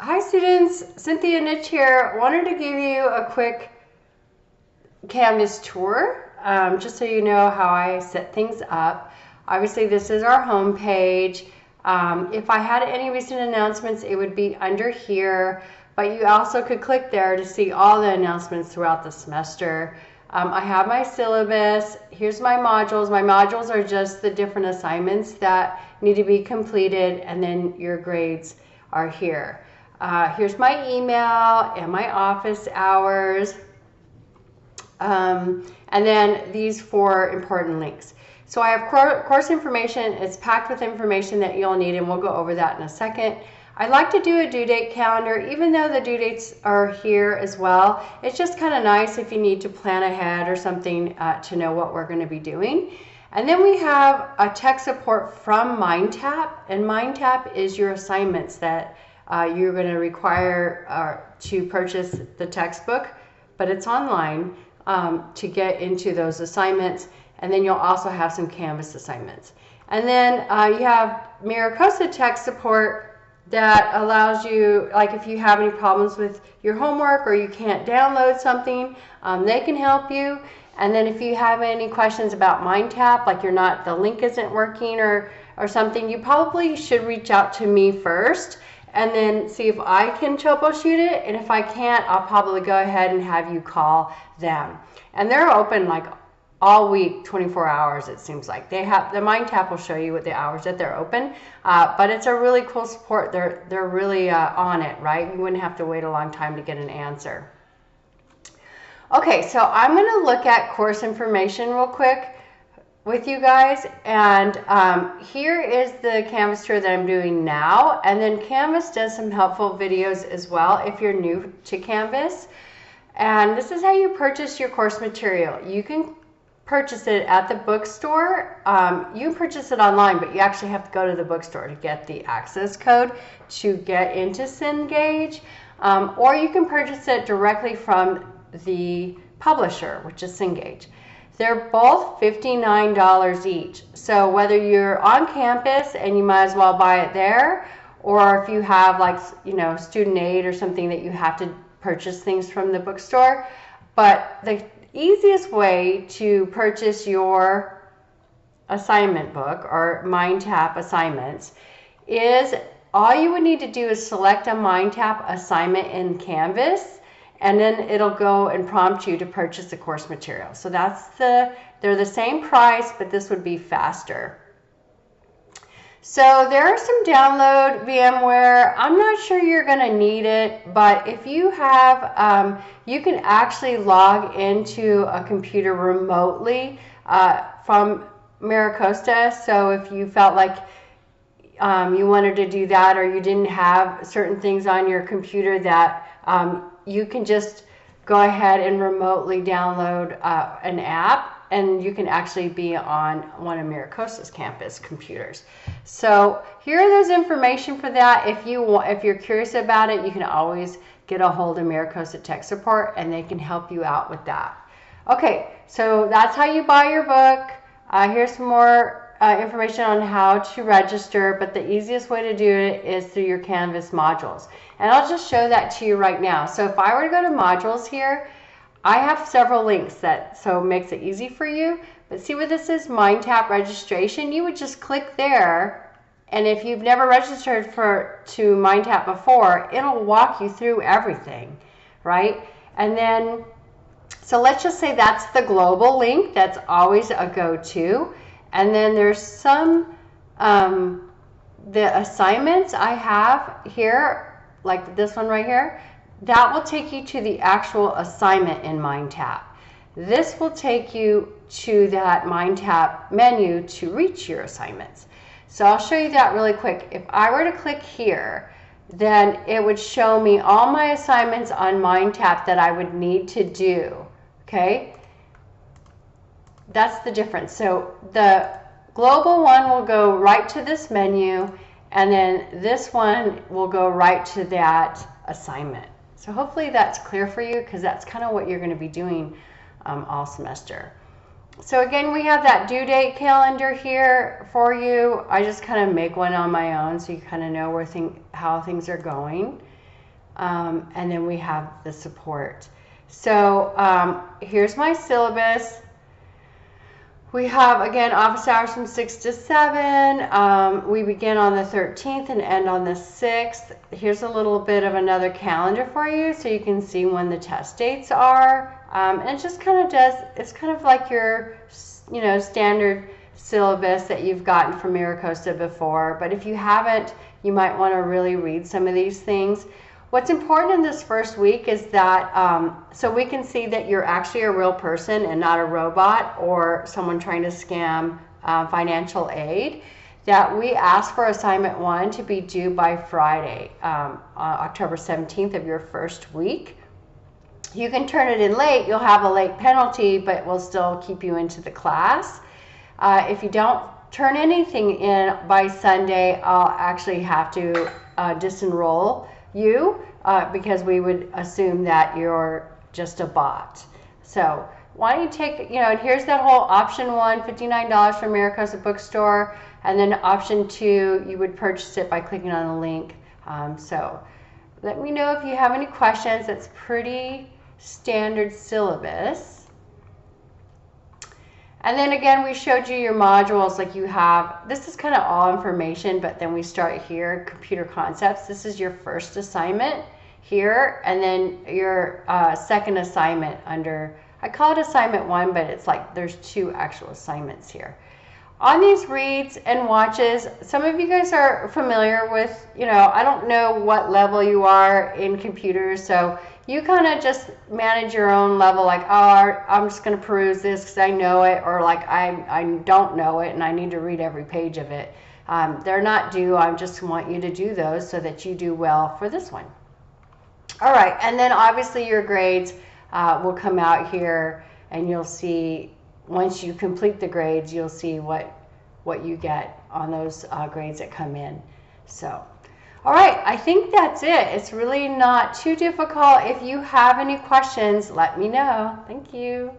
Hi students, Cynthia Nitch here. Wanted to give you a quick Canvas tour, just so you know how I set things up. Obviously this is our home page. If I had any recent announcements, it would be under here, but you also could click there to see all the announcements throughout the semester. I have my syllabus. Here's my modules. My modules are just the different assignments that need to be completed, and then your grades are here. Here's my email and my office hours, and then these 4 important links. So I have course information. It's packed with information that you'll need, and we'll go over that in a second. I like to do a due date calendar, even though the due dates are here as well. It's just kind of nice if you need to plan ahead or something to know what we're going to be doing. And then we have a tech support from MindTap, and MindTap is your assignments that you're going to require to purchase the textbook, but it's online to get into those assignments. And then you'll also have some Canvas assignments. And then you have Maricosta Tech Support that allows you, like if you have any problems with your homework or you can't download something, they can help you. And then if you have any questions about MindTap, like the link isn't working or something, you probably should reach out to me first and then see if I can troubleshoot it. And if I can't, I'll probably go ahead and have you call them. And they're open like all week, 24 hours, it seems like. They have, the MindTap will show you what the hours that they're open, but it's a really cool support. They're really on it, right? You wouldn't have to wait a long time to get an answer. Okay, so I'm gonna look at course information real quick with you guys, and here is the Canvas tour that I'm doing now, and then Canvas does some helpful videos as well if you're new to Canvas. And this is how you purchase your course material. You can purchase it at the bookstore. You purchase it online, but you actually have to go to the bookstore to get the access code to get into Cengage, or you can purchase it directly from the publisher, which is Cengage. They're both $59 each. So whether you're on campus and you might as well buy it there, or if you have like, student aid or something that you have to purchase things from the bookstore. But the easiest way to purchase your assignment book or MindTap assignments is all you would need to do is select a MindTap assignment in Canvas, and then it'll go and prompt you to purchase the course material. So they're the same price, but this would be faster. So there are some download VMware. I'm not sure you're going to need it, but if you have, you can actually log into a computer remotely from Maricosta. So if you felt like you wanted to do that, or you didn't have certain things on your computer, that you can just go ahead and remotely download an app, and you can actually be on one of Maricosta's campus computers. So here are those information for that. If you're curious about it, you can always get a hold of Maricosta Tech Support, and they can help you out with that. Okay, so that's how you buy your book. Here's some more information on how to register, but the easiest way to do it is through your Canvas modules. And I'll just show that to you right now. So if I were to go to modules here, I have several links so it makes it easy for you. But see where this is MindTap registration? You would just click there, and if you've never registered to MindTap before, it'll walk you through everything, right? And then, so let's just say that's the global link. That's always a go-to. And then there's some, the assignments I have here, like this one right here, that will take you to the actual assignment in MindTap. This will take you to that MindTap menu to reach your assignments. So I'll show you that really quick. If I were to click here, then it would show me all my assignments on MindTap that I would need to do, okay? That's the difference. So the global one will go right to this menu, and then this one will go right to that assignment. So hopefully that's clear for you, because that's kind of what you're going to be doing all semester. So again, we have that due date calendar here for you. I just kind of make one on my own so you kind of know how things are going. and then we have the support. So here's my syllabus. We have, again, office hours from 6 to 7. We begin on the 13th and end on the 6th. Here's a little bit of another calendar for you so you can see when the test dates are. And it just kind of does, it's kind of like your, standard syllabus that you've gotten from MiraCosta before. But if you haven't, you might want to really read some of these things. What's important in this first week is that, so we can see that you're actually a real person and not a robot or someone trying to scam financial aid, that we ask for assignment 1 to be due by Friday, October 17th of your first week. You can turn it in late, you'll have a late penalty, but we'll still keep you into the class. If you don't turn anything in by Sunday, I'll actually have to disenroll you because we would assume that you're just a bot. So why don't you take, and here's that whole option 1, $59 from MiraCosta Bookstore, and then option 2, you would purchase it by clicking on the link. So let me know if you have any questions. It's pretty standard syllabus. And then again, we showed you your modules. Like you have, this is kind of all information, but then we start here, computer concepts. This is your first assignment here, and then your second assignment under, I call it assignment 1, but it's like there's 2 actual assignments here. On these reads and watches, some of you guys are familiar with, I don't know what level you are in computers, so you kind of just manage your own level, like, oh, I'm just going to peruse this because I know it, or like I don't know it and I need to read every page of it. They're not due. I just want you to do those so that you do well for this one. All right, and then obviously your grades will come out here, and you'll see, once you complete the grades, you'll see what you get on those grades that come in. So, all right, I think that's it. It's really not too difficult. If you have any questions, let me know. Thank you.